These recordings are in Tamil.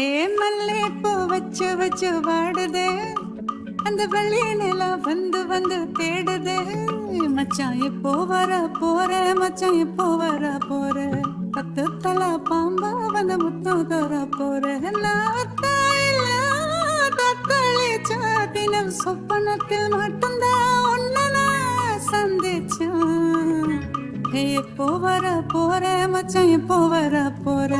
ஏ மல்லே பூ வச்சு வச்சு வாடுதே, அந்த வள்ளி நிலா வந்து வந்து தேடுதே. மச்சான் எப்போ வர போற, மச்சான் எப்போ வர போற, பத்து தலா பாம்பா வந்து முத்தம் தர போற. நான் தினம் சொப்பனத்தில் மட்டும்தான் ஒன்னு நான் சந்திச்சேன். எப்போ வர போற மச்சான், எப்போ வர போற,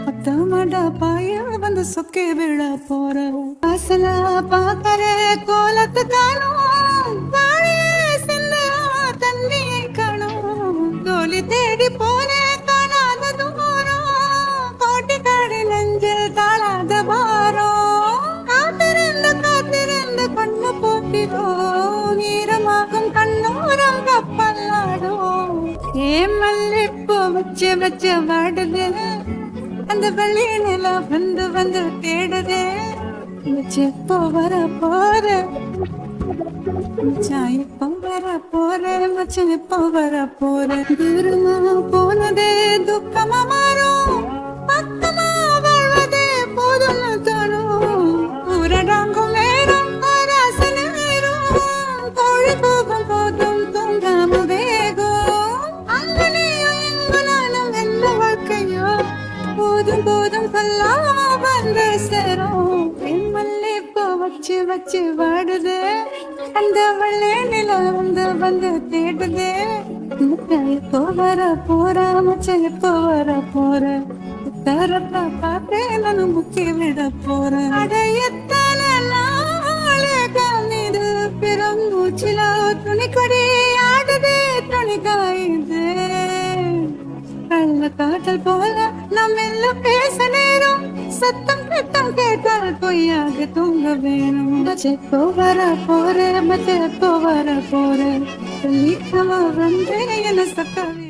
பத்தமடா பாய வந்து சொக்கே விழ போற. அசல பாக்கற கோலத்து காணும், தண்ணியை காணும், தோழி தேடி போற காணாத தூரம், கோட்டி காடி நெஞ்சில் தாழாத பாரம். காத்திருந்து கண்ணு போட்டிரோ, ஈரமாகும் கண்ணோரம் கப்பல்லாடும். ஏன் மல்லிப்பூ வச்சு வச்சு வாடுது, அந்த வள்ளி நிலா வந்து வந்து தேடுதே. எப்போ வர போற மச்சான், எப்போ வர போற, மச்சான் எப்போ வர போற. தூரமா போனதே துக்கமா மாறும், பக்கமா வாழ்வதே போதும் தோணும். ஊரடாங்கும் நேரம் ஆராசனை நேரம், கோழி போகும் போதும் தூங்காம வேகும். அங்கனையும் எங்கனாலும் என்ன வாழ்க்கையோ, போதும் போதும் சொல்லாம வந்து சேரும். மல்லிப்பூ வச்சு வச்சு வாடுது, அந்த வள்ளி நிலா வந்து வந்து தேடுது. எப்போ வர போற மச்சான், எப்போ வர போற, தரப்ப பார்த்தேன் நான் முக்கி விட போறேன். அடையத்தான நாளு பெரும் மூச்சில துணி கொடி ஆடுது, துணி காயுது. கள்ள காட்டல் போல நம்ம எல்லாம் பேச நேரம், சத்தம் சத்தம் கேட்டால் பொய்யாக தூங்க வேணும். எப்போ வர போற மச்ச, எப்போ வர போற, வந்து என்ன சக்கவே.